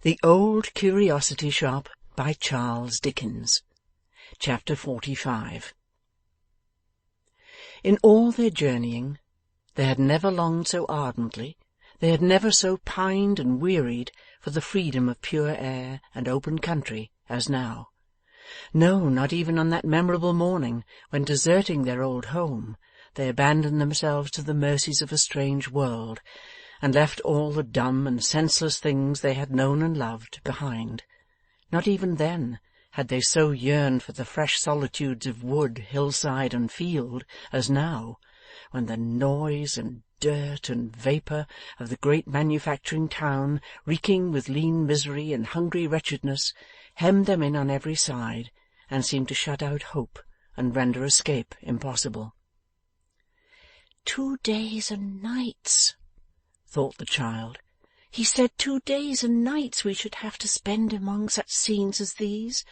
The Old Curiosity Shop by Charles Dickens. Chapter 45. In all their journeying, they had never longed so ardently, they had never so pined and wearied for the freedom of pure air and open country as now. No, not even on that memorable morning when, deserting their old home, they abandoned themselves to the mercies of a strange world, and left all the dumb and senseless things they had known and loved behind. Not even then had they so yearned for the fresh solitudes of wood, hillside, and field as now, when the noise and dirt and vapour of the great manufacturing town, reeking with lean misery and hungry wretchedness, hemmed them in on every side, and seemed to shut out hope and render escape impossible. 2 days and nights, thought the child. He said 2 days and nights we should have to spend among such scenes as these.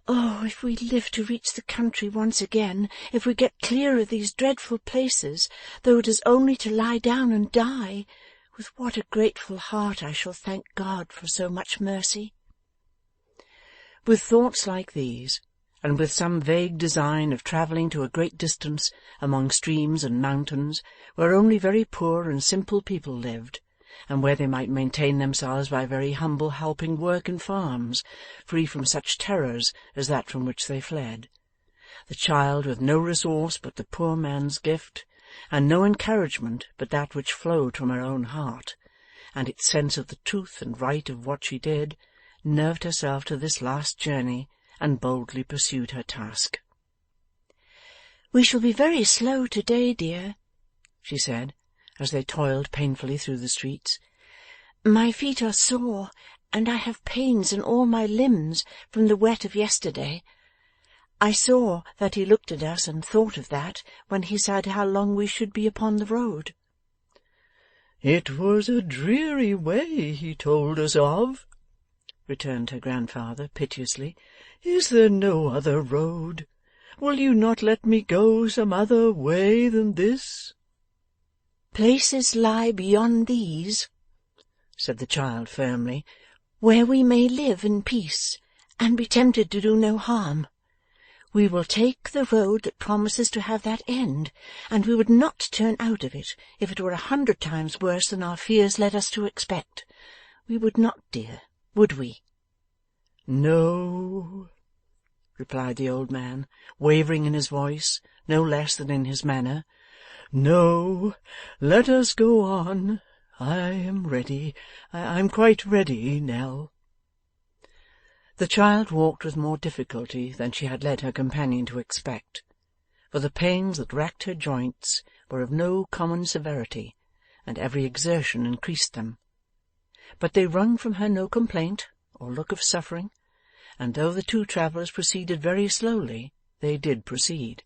Oh, if we live to reach the country once again, if we get clear of these dreadful places, though it is only to lie down and die, with what a grateful heart I shall thank God for so much mercy. With thoughts like these, and with some vague design of travelling to a great distance among streams and mountains, where only very poor and simple people lived, and where they might maintain themselves by very humble helping work in farms, free from such terrors as that from which they fled, the child with no resource but the poor man's gift, and no encouragement but that which flowed from her own heart, and its sense of the truth and right of what she did, nerved herself to this last journey, and boldly pursued her task. "We shall be very slow to-day, dear," she said, as they toiled painfully through the streets. "My feet are sore, and I have pains in all my limbs from the wet of yesterday. I saw that he looked at us and thought of that when he said how long we should be upon the road." "It was a dreary way he told us of," returned her grandfather piteously. "Is there no other road? Will you not let me go some other way than this?" "Places lie beyond these," said the child firmly, "where we may live in peace, and be tempted to do no harm. We will take the road that promises to have that end, and we would not turn out of it if it were 100 times worse than our fears led us to expect. We would not, dear, would we?" "No," replied the old man, wavering in his voice no less than in his manner. "No, let us go on. I am ready. I am quite ready, Nell." The child walked with more difficulty than she had led her companion to expect, for the pains that racked her joints were of no common severity, and every exertion increased them. But they wrung from her no complaint or look of suffering, and though the two travellers proceeded very slowly, they did proceed.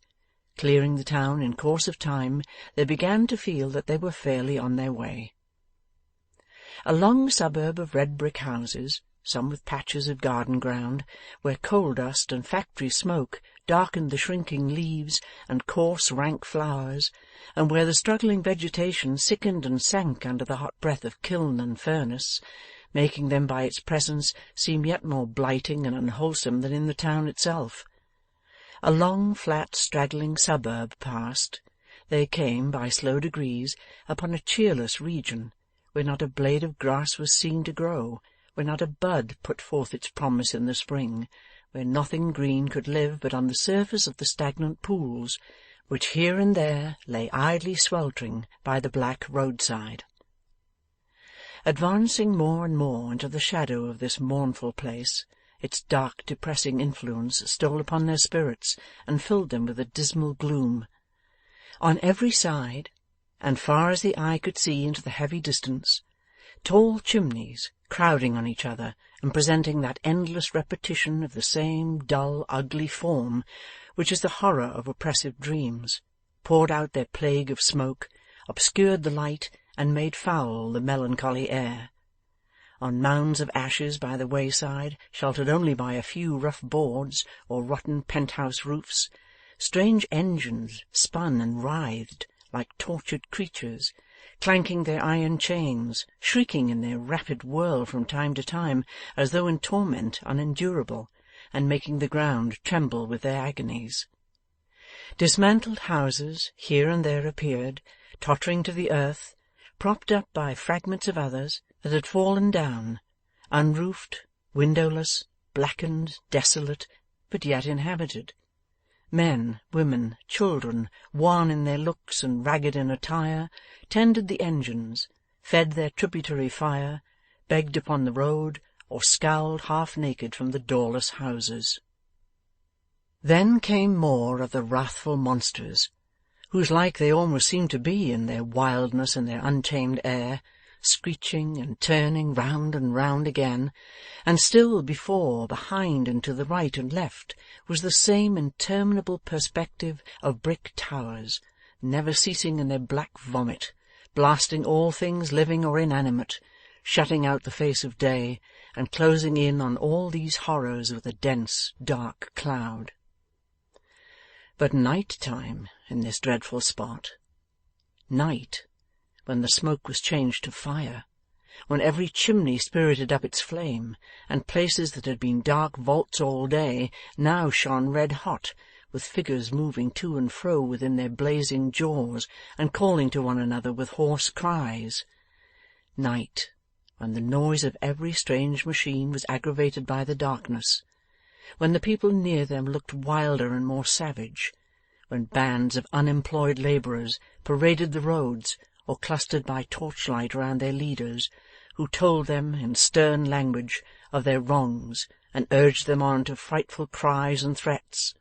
Clearing the town in course of time, they began to feel that they were fairly on their way. A long suburb of red brick houses, some with patches of garden ground, where coal dust and factory smoke darkened the shrinking leaves and coarse rank flowers, and where the struggling vegetation sickened and sank under the hot breath of kiln and furnace, making them by its presence seem yet more blighting and unwholesome than in the town itself. A long, flat, straggling suburb passed, they came, by slow degrees, upon a cheerless region, where not a blade of grass was seen to grow, where not a bud put forth its promise in the spring, where nothing green could live but on the surface of the stagnant pools, which here and there lay idly sweltering by the black roadside. Advancing more and more into the shadow of this mournful place, its dark depressing influence stole upon their spirits and filled them with a dismal gloom. On every side, and far as the eye could see into the heavy distance, tall chimneys, crowding on each other and presenting that endless repetition of the same dull, ugly form which is the horror of oppressive dreams, poured out their plague of smoke, obscured the light, and made foul the melancholy air. On mounds of ashes by the wayside, sheltered only by a few rough boards or rotten penthouse roofs, strange engines spun and writhed like tortured creatures, clanking their iron chains, shrieking in their rapid whirl from time to time, as though in torment unendurable, and making the ground tremble with their agonies. Dismantled houses here and there appeared, tottering to the earth, propped up by fragments of others that had fallen down, unroofed, windowless, blackened, desolate, but yet inhabited. Men, women, children, wan in their looks and ragged in attire, tended the engines, fed their tributary fire, begged upon the road, or scowled half naked from the doorless houses. Then came more of the wrathful monsters, whose like they almost seemed to be in their wildness and their untamed air, screeching and turning round and round again, and still before, behind, and to the right and left was the same interminable perspective of brick towers, never ceasing in their black vomit, blasting all things living or inanimate, shutting out the face of day, and closing in on all these horrors with a dense dark cloud. But night-time in this dreadful spot, night, when the smoke was changed to fire, when every chimney spirited up its flame, and places that had been dark vaults all day now shone red-hot, with figures moving to and fro within their blazing jaws, and calling to one another with hoarse cries. Night, when the noise of every strange machine was aggravated by the darkness, when the people near them looked wilder and more savage, when bands of unemployed labourers paraded the roads, or clustered by torchlight round their leaders, who told them, in stern language, of their wrongs, and urged them on to frightful cries and threats,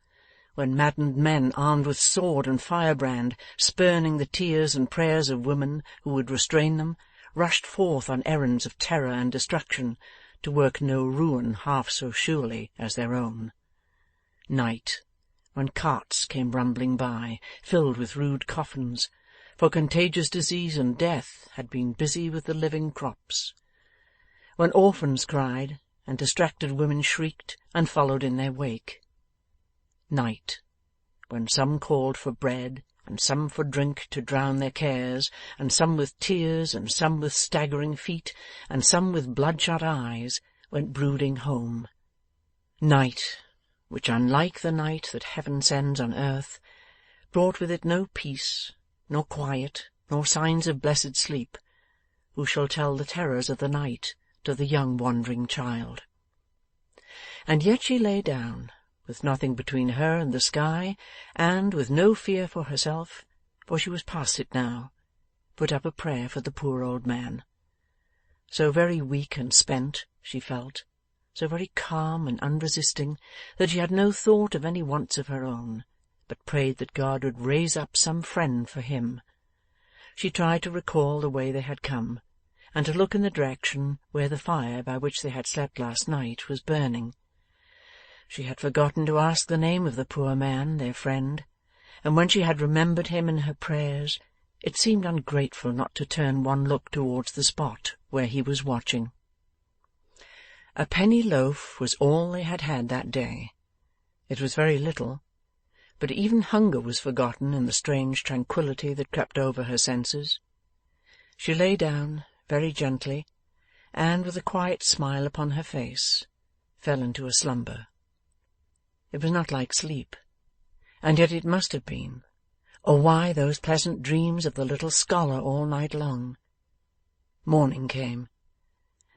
when maddened men armed with sword and firebrand, spurning the tears and prayers of women who would restrain them, rushed forth on errands of terror and destruction, to work no ruin half so surely as their own. Night, when carts came rumbling by, filled with rude coffins, for contagious disease and death had been busy with the living crops. When orphans cried, and distracted women shrieked and followed in their wake. Night, when some called for bread, and some for drink to drown their cares, and some with tears, and some with staggering feet, and some with bloodshot eyes, went brooding home. Night, which, unlike the night that heaven sends on earth, brought with it no peace, nor quiet, nor signs of blessed sleep. Who shall tell the terrors of the night to the young wandering child? And yet she lay down, with nothing between her and the sky, and, with no fear for herself, for she was past it now, put up a prayer for the poor old man. So very weak and spent, she felt, so very calm and unresisting, that she had no thought of any wants of her own, but prayed that God would raise up some friend for him. She tried to recall the way they had come, and to look in the direction where the fire by which they had slept last night was burning. She had forgotten to ask the name of the poor man, their friend, and when she had remembered him in her prayers, it seemed ungrateful not to turn one look towards the spot where he was watching. A penny loaf was all they had had that day. It was very little, but even hunger was forgotten in the strange tranquillity that crept over her senses. She lay down very gently, and, with a quiet smile upon her face, fell into a slumber. It was not like sleep, and yet it must have been, or why those pleasant dreams of the little scholar all night long? Morning came.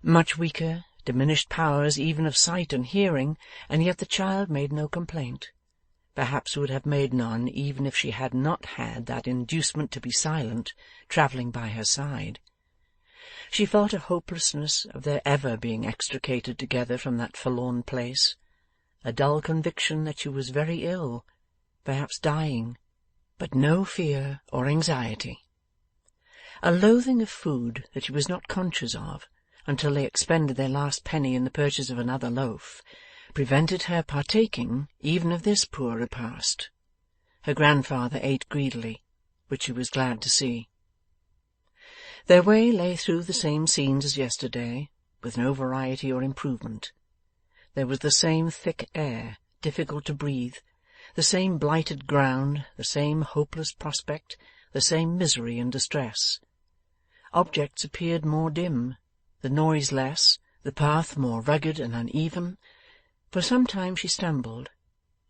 Much weaker, diminished powers even of sight and hearing, and yet the child made no complaint. Perhaps would have made none even if she had not had that inducement to be silent, travelling by her side. She felt a hopelessness of their ever being extricated together from that forlorn place, a dull conviction that she was very ill, perhaps dying, but no fear or anxiety. A loathing of food that she was not conscious of until they expended their last penny in the purchase of another loaf, prevented her partaking even of this poor repast. Her grandfather ate greedily, which she was glad to see. Their way lay through the same scenes as yesterday, with no variety or improvement. There was the same thick air, difficult to breathe, the same blighted ground, the same hopeless prospect, the same misery and distress. Objects appeared more dim, the noise less, the path more rugged and uneven. For some time she stumbled,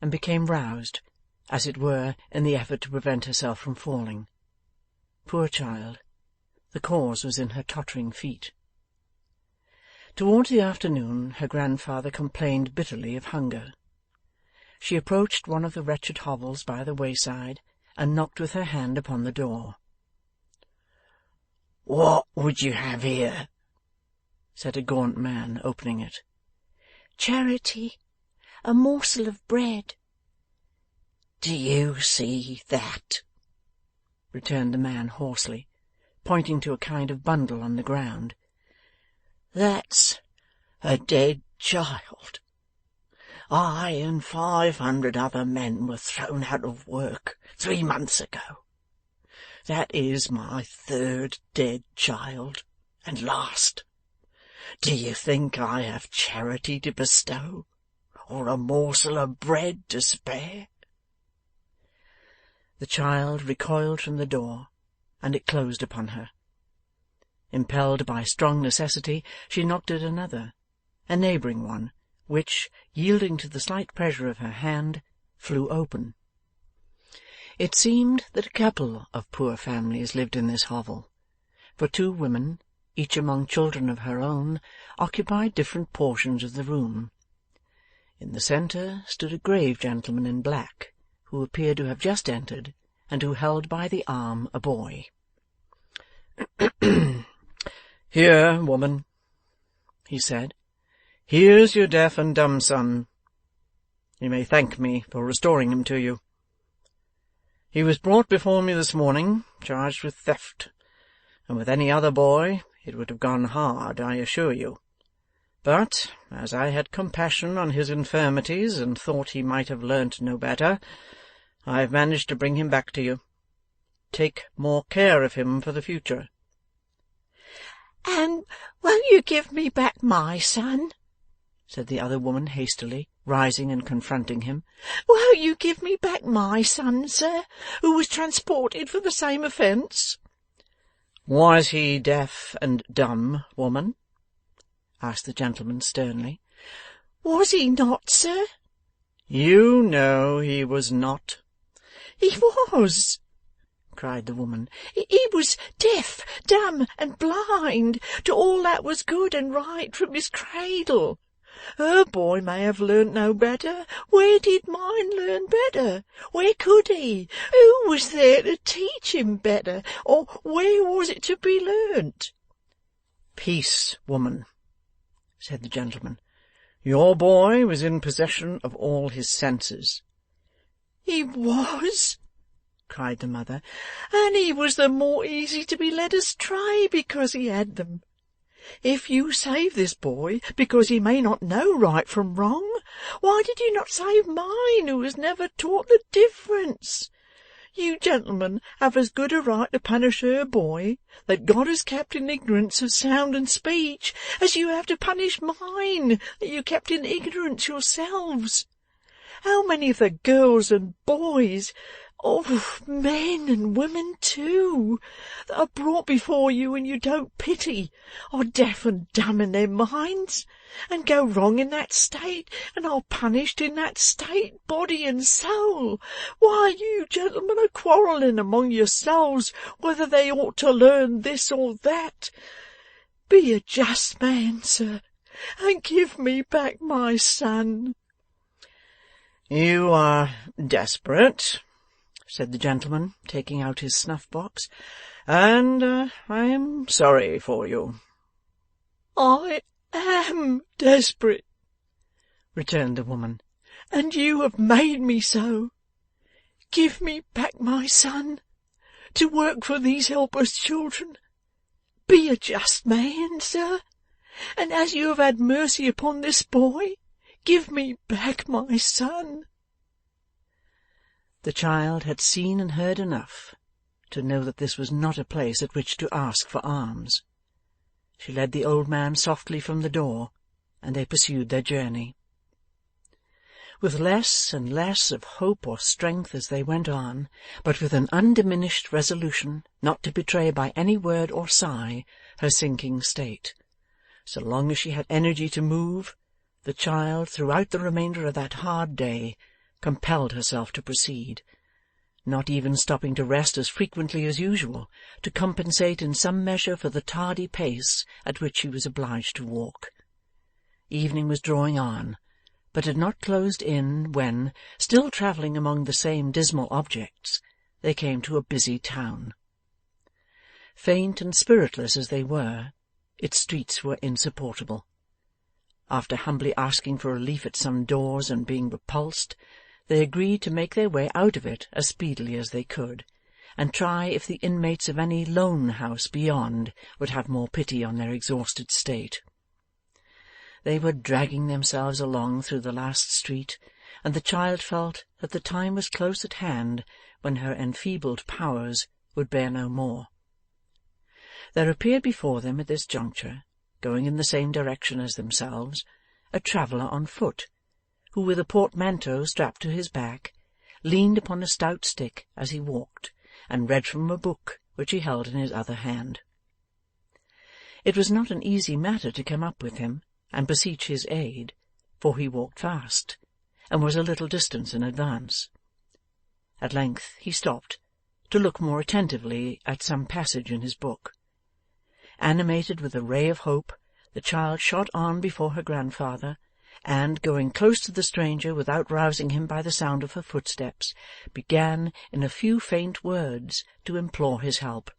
and became roused, as it were, in the effort to prevent herself from falling. Poor child! The cause was in her tottering feet. Towards the afternoon her grandfather complained bitterly of hunger. She approached one of the wretched hovels by the wayside, and knocked with her hand upon the door. "What would you have here?" said a gaunt man, opening it. "Charity, a morsel of bread." "Do you see that?" returned the man hoarsely, pointing to a kind of bundle on the ground. "That's a dead child. I and 500 other men were thrown out of work 3 months ago. That is my 3rd dead child, and last. Do you think I have charity to bestow, or a morsel of bread to spare?" The child recoiled from the door, and it closed upon her. Impelled by strong necessity, she knocked at another, a neighbouring one, which, yielding to the slight pressure of her hand, flew open. It seemed that a couple of poor families lived in this hovel, for 2 women, each among children of her own, occupied different portions of the room. In the centre stood a grave gentleman in black, who appeared to have just entered, and who held by the arm a boy. "Here, woman," he said. "Here's your deaf and dumb son. You may thank me for restoring him to you. He was brought before me this morning, charged with theft, and with any other boy it would have gone hard, I assure you. But, as I had compassion on his infirmities, and thought he might have learnt no better, I have managed to bring him back to you. Take more care of him for the future." "And won't you give me back my son?" said the other woman hastily, rising and confronting him. "Won't you give me back my son, sir, who was transported for the same offence?" "Was he deaf and dumb, woman?" asked the gentleman sternly. "Was he not, sir?" "You know he was not." "He was," cried the woman. He was deaf, dumb, and blind to all that was good and right from his cradle. Her boy may have learnt no better. Where did mine learn better? Where could he? Who was there to teach him better? Or where was it to be learnt?" "Peace, woman," said the gentleman. "Your boy was in possession of all his senses." "He was," cried the mother, "and he was the more easy to be led astray because he had them. If you save this boy because he may not know right from wrong, why did you not save mine, who was never taught the difference? You gentlemen have as good a right to punish her boy, that God has kept in ignorance of sound and speech, as you have to punish mine, that you kept in ignorance yourselves. How many of the girls and boys, men and women too, that are brought before you and you don't pity, are deaf and dumb in their minds, and go wrong in that state, and are punished in that state, body and soul, while you gentlemen are quarrelling among yourselves whether they ought to learn this or that. Be a just man, sir, and give me back my son." "You are desperate," said the gentleman, taking out his snuff-box, "and I am sorry for you." "I am desperate," returned the woman, "and you have made me so. Give me back my son, to work for these helpless children. Be a just man, sir, and as you have had mercy upon this boy, give me back my son." The child had seen and heard enough to know that this was not a place at which to ask for alms. She led the old man softly from the door, and they pursued their journey. With less and less of hope or strength as they went on, but with an undiminished resolution not to betray by any word or sigh her sinking state. So long as she had energy to move, the child, throughout the remainder of that hard day, compelled herself to proceed, not even stopping to rest as frequently as usual, to compensate in some measure for the tardy pace at which she was obliged to walk. Evening was drawing on, but had not closed in when, still travelling among the same dismal objects, they came to a busy town. Faint and spiritless as they were, its streets were insupportable. After humbly asking for relief at some doors and being repulsed, they agreed to make their way out of it as speedily as they could, and try if the inmates of any lone house beyond would have more pity on their exhausted state. They were dragging themselves along through the last street, and the child felt that the time was close at hand when her enfeebled powers would bear no more. There appeared before them at this juncture, going in the same direction as themselves, a traveller on foot, who, with a portmanteau strapped to his back, leaned upon a stout stick as he walked, and read from a book which he held in his other hand. It was not an easy matter to come up with him and beseech his aid, for he walked fast, and was a little distance in advance. At length he stopped, to look more attentively at some passage in his book. Animated with a ray of hope, the child shot on before her grandfather, and, going close to the stranger without rousing him by the sound of her footsteps, began, in a few faint words, to implore his help.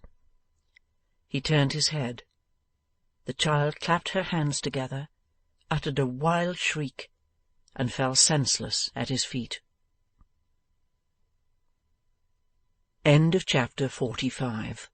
He turned his head. The child clapped her hands together, uttered a wild shriek, and fell senseless at his feet. End of chapter 45.